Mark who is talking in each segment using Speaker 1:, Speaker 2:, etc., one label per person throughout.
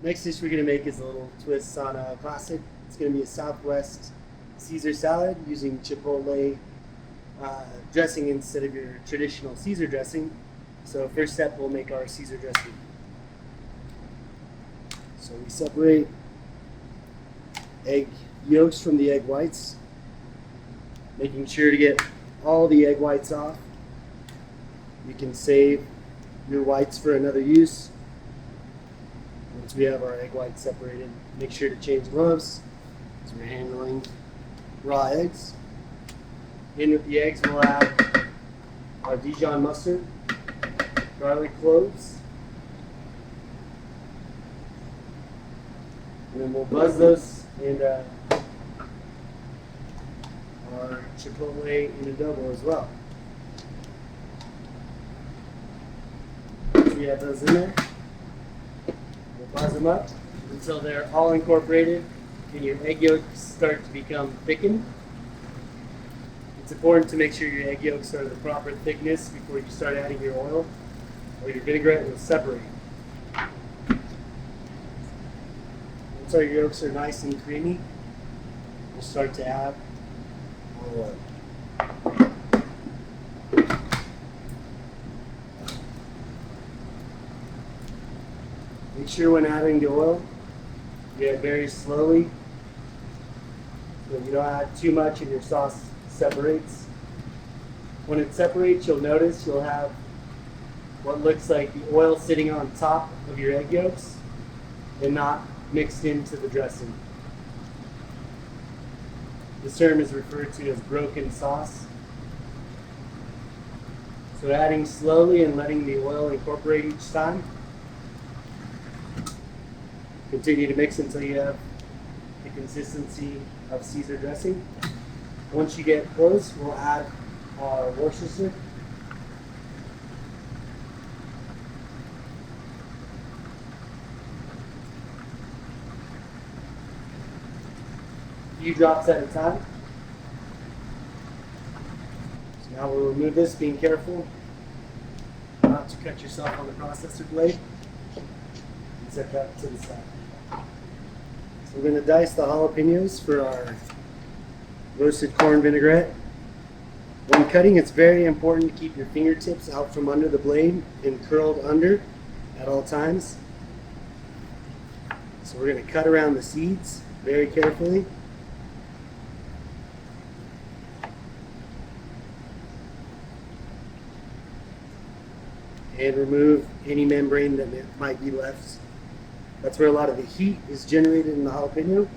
Speaker 1: Next dish we're going to make is a little twist on a classic. It's going to be a Southwest Caesar salad using Chipotle dressing instead of your traditional Caesar dressing. So first step, we'll make our Caesar dressing. So we separate egg yolks from the egg whites, making sure to get all the egg whites off. You can save your whites for another use. Once we have our egg whites separated, make sure to change gloves as we're handling raw eggs. In with the eggs, we'll add our Dijon mustard, garlic cloves, and then we'll buzz those and our Chipotle and adobo as well. Once we have those in there, buzz them up until they're all incorporated and your egg yolks start to become thickened. It's important to make sure your egg yolks are the proper thickness before you start adding your oil, or your vinaigrette will separate. Once our yolks are nice and creamy, we'll start to add our oil. Make sure when adding the oil, you add very slowly so you don't add too much and your sauce separates. When it separates, you'll notice you'll have what looks like the oil sitting on top of your egg yolks and not mixed into the dressing. This term is referred to as broken sauce. So adding slowly and letting the oil incorporate each time. Continue to mix until you have the consistency of Caesar dressing. Once you get close, we'll add our Worcestershire. A few drops at a time. So now we'll remove this, being careful not to cut yourself on the processor blade. And set that to the side. So we're going to dice the jalapenos for our roasted corn vinaigrette. When cutting, it's very important to keep your fingertips out from under the blade and curled under at all times. So we're going to cut around the seeds very carefully. And remove any membrane that might be left. That's where a lot of the heat is generated in the jalapeno.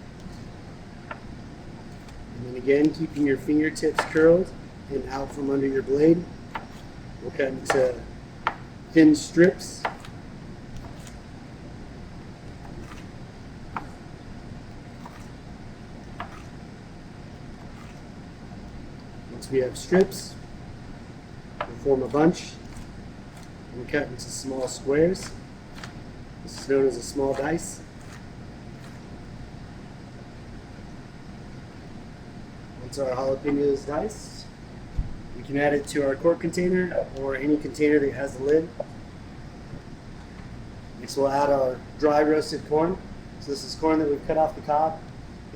Speaker 1: And then again, keeping your fingertips curled and out from under your blade. We'll cut into thin strips. Once we have strips, we'll form a bunch and cut into small squares. This is known as a small dice. Once our jalapeno is diced, we can add it to our quart container or any container that has a lid. Next we'll add our dry roasted corn. So this is corn that we've cut off the cob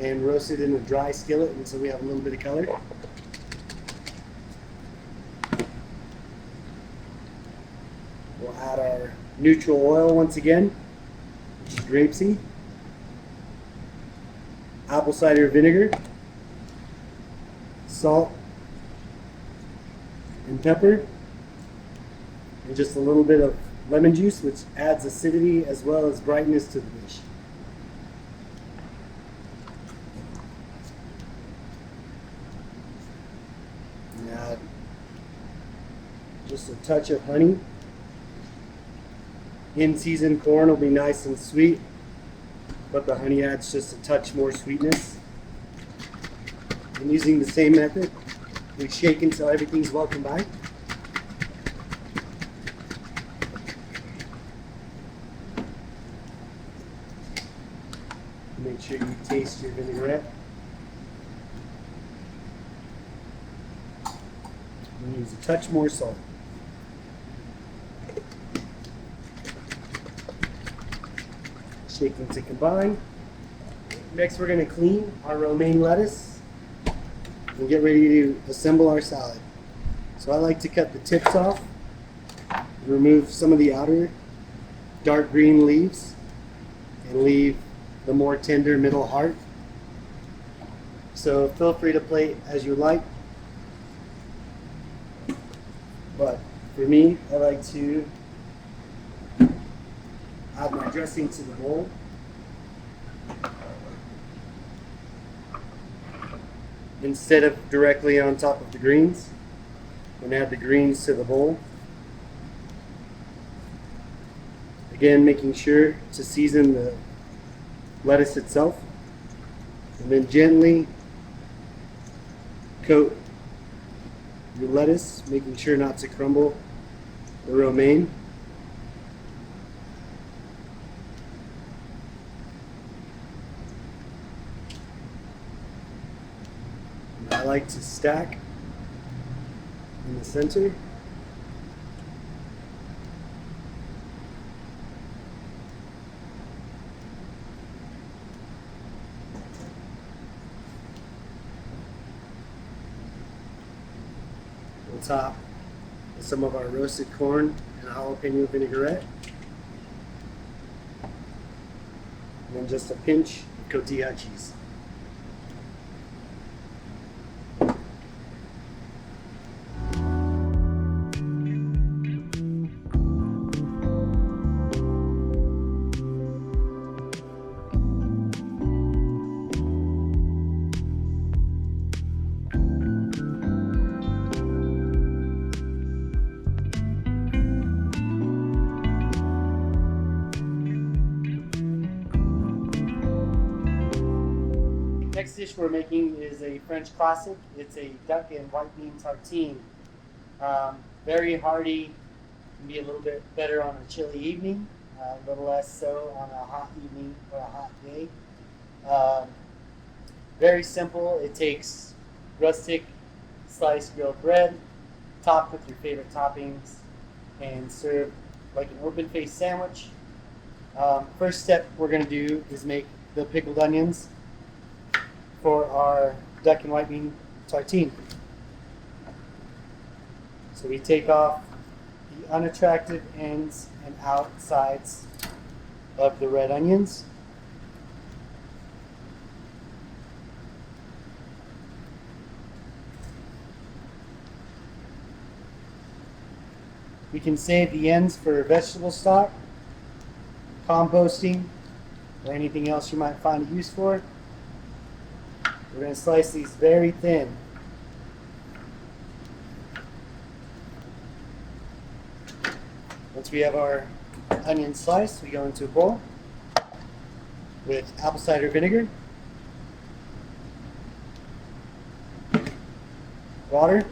Speaker 1: and roasted in a dry skillet, and so we have a little bit of color. We'll add our neutral oil once again, which is grapeseed, apple cider vinegar, salt, and pepper, and just a little bit of lemon juice, which adds acidity as well as brightness to the dish. And add just a touch of honey. In-season corn will be nice and sweet, but the honey adds just a touch more sweetness. And using the same method, we shake until everything's well combined. Make sure you taste your vinaigrette. And use a touch more salt. Shaking to combine. Next, we're going to clean our romaine lettuce and get ready to assemble our salad. So I like to cut the tips off, remove some of the outer dark green leaves, and leave the more tender middle heart. So feel free to plate as you like. But for me, I like to add my dressing to the bowl. Instead of directly on top of the greens, I'm going to add the greens to the bowl. Again, making sure to season the lettuce itself, and then gently coat your lettuce, making sure not to crumble the romaine. I like to stack in the center. On top with some of our roasted corn and jalapeno vinaigrette. And then just a pinch of cotija cheese. Next dish we're making is a French classic. It's a duck and white bean tartine. Very hearty, can be a little bit better on a chilly evening, a little less so on a hot evening or a hot day. Very simple. It takes rustic sliced grilled bread, topped with your favorite toppings, and served like an open-faced sandwich. First step we're going to do is make the pickled onions for our duck and white bean tartine. So we take off the unattractive ends and outsides of the red onions. We can save the ends for vegetable stock, composting, or anything else you might find a use for. We're going to slice these very thin. Once we have our onion sliced, we go into a bowl with apple cider vinegar, water,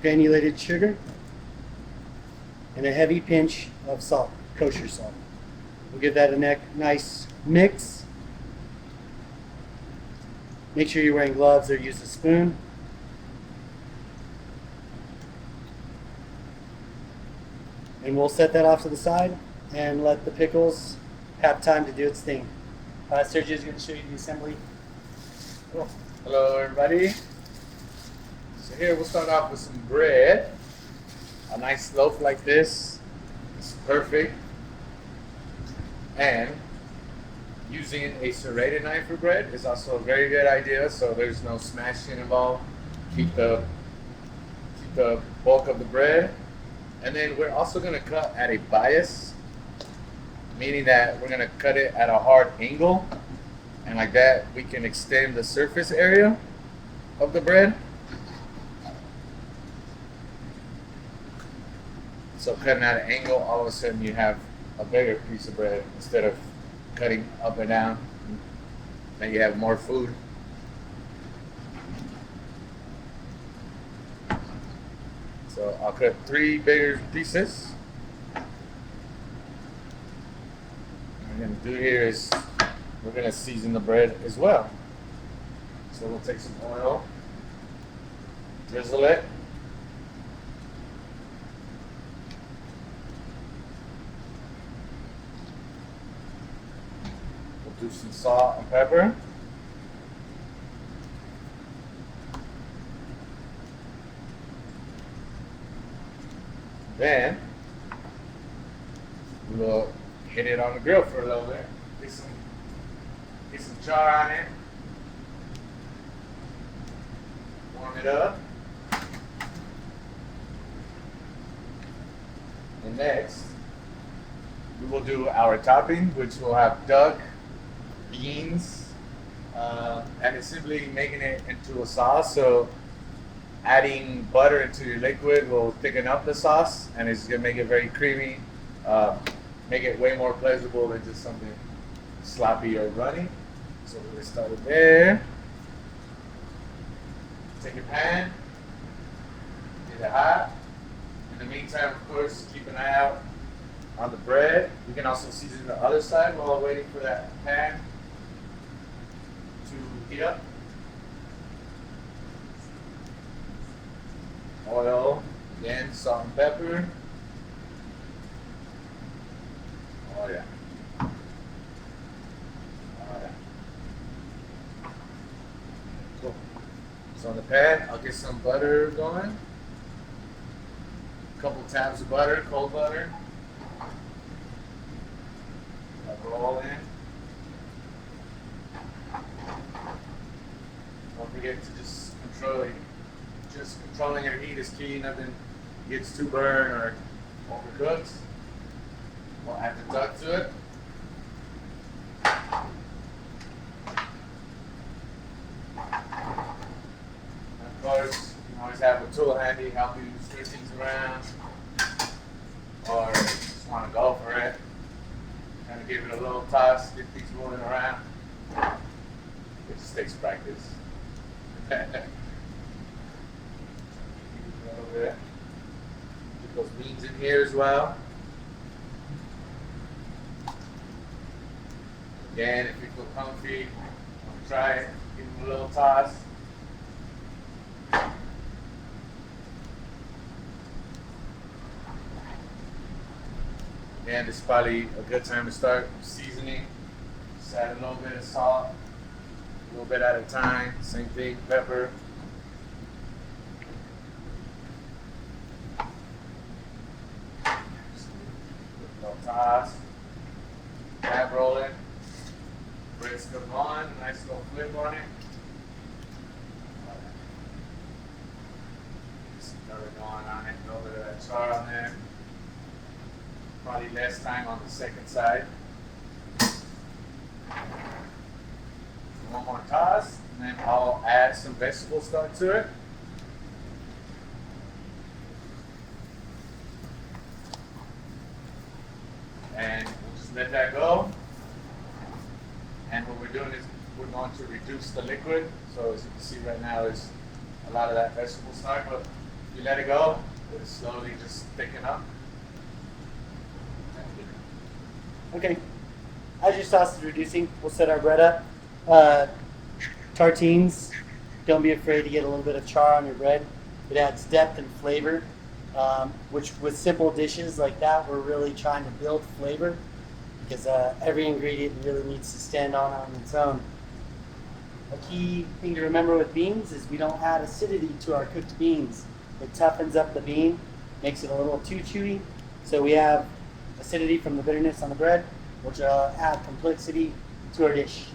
Speaker 1: granulated sugar, and a heavy pinch of salt, kosher salt. We'll give that a nice mix. Make sure you're wearing gloves or use a spoon. And we'll set that off to the side and let the pickles have time to do its thing. Sergio is going to show you the assembly.
Speaker 2: Cool. Hello everybody. So here we'll start off with some bread. A nice loaf like this is perfect. And using a serrated knife for bread is also a very good idea, so there's no smashing involved. Keep the bulk of the bread. And then we're also going to cut at a bias, meaning that we're going to cut it at a hard angle, and like that we can extend the surface area of the bread. So cutting at an angle, all of a sudden you have a bigger piece of bread instead of cutting up and down. Then you have more food. So I'll cut 3 bigger pieces. What we're gonna do here is we're gonna season the bread as well. So we'll take some oil, drizzle it. We'll do some salt and pepper. Then we'll hit it on the grill for a little bit. Get some char on it. Warm it up. And next, we will do our topping, which will have duck, beans, and it's simply making it into a sauce. So adding butter into your liquid will thicken up the sauce, and it's gonna make it very creamy, make it way more pleasurable than just something sloppy or runny. So we're gonna start it there. Take your pan, get it hot. In the meantime, of course, keep an eye out on the bread. You can also season the other side while waiting for that pan to heat up. Oil, again, salt and pepper. Oh yeah. Oh yeah. Cool. So on the pan, I'll get some butter going. A couple tabs of butter, cold butter. I'll roll in. Don't forget to just controlling your heat is key. Nothing gets too burned or overcooked. We'll add the duck to it. And of course, you can always have a tool handy, help you stir things around, or just want to go for it. Kind of give it a little toss, get things moving around. It just takes practice. Get those beans in here as well. Again, if you feel comfy, try it. Give them a little toss. Again, this is probably a good time to start seasoning. Just add a little bit of salt, a little bit at a time. Same thing, pepper. Toss, tab rolling, bread's come on, nice little flip on it. Just another going on it, a little bit of that char on there. Probably less time on the second side. One more toss, and then I'll add some vegetable stock to it. And we'll just let that go. And what we're doing is we're going to reduce the liquid. So as you can see right now, there's a lot of that vegetable stock, but if you let it go, it'll slowly just thicken up.
Speaker 1: Okay. As your sauce is reducing, we'll set our bread up. Tartines, don't be afraid to get a little bit of char on your bread. It adds depth and flavor. Which with simple dishes like that, we're really trying to build flavor because every ingredient really needs to stand on its own. A key thing to remember with beans is we don't add acidity to our cooked beans. It toughens up the bean, makes it a little too chewy. So we have acidity from the bitterness on the bread, which will add complexity to our dish.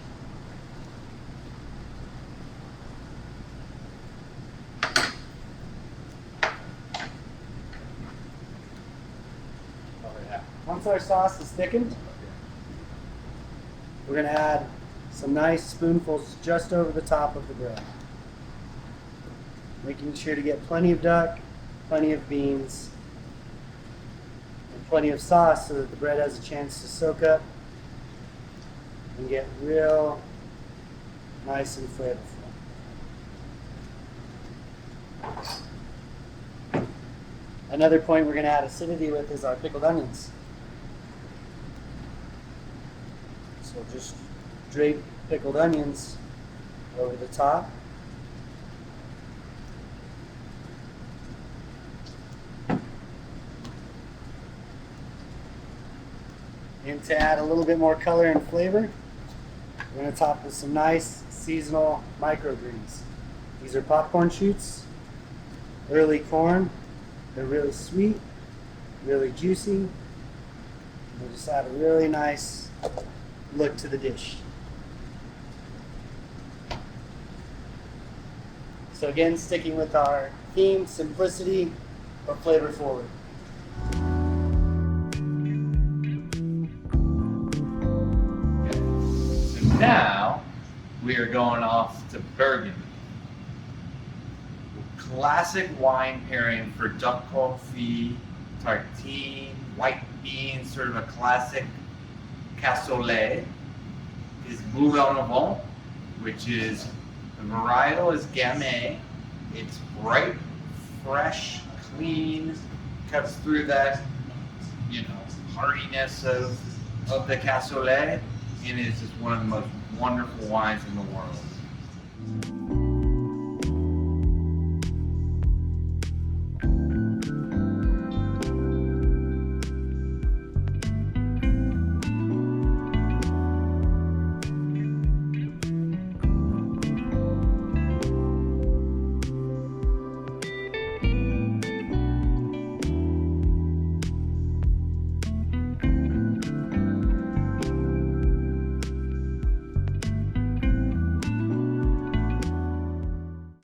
Speaker 1: Once our sauce is thickened, we're going to add some nice spoonfuls just over the top of the bread. Making sure to get plenty of duck, plenty of beans, and plenty of sauce so that the bread has a chance to soak up and get real nice and flavorful. Another point we're going to add acidity with is our pickled onions. So just drape pickled onions over the top. And to add a little bit more color and flavor, we're going to top with some nice seasonal microgreens. These are popcorn shoots, early corn. They're really sweet, really juicy. We'll just add a really nice look to the dish. So again, sticking with our theme, simplicity, but flavor forward.
Speaker 2: So now we are going off to Burgundy. Classic wine pairing for duck confit, tartine, white beans, sort of a classic cassoulet, is Bouillon Avant, which is, the varietal is Gamay. It's bright, fresh, clean, cuts through that, heartiness of the cassoulet, and is just one of the most wonderful wines in the world.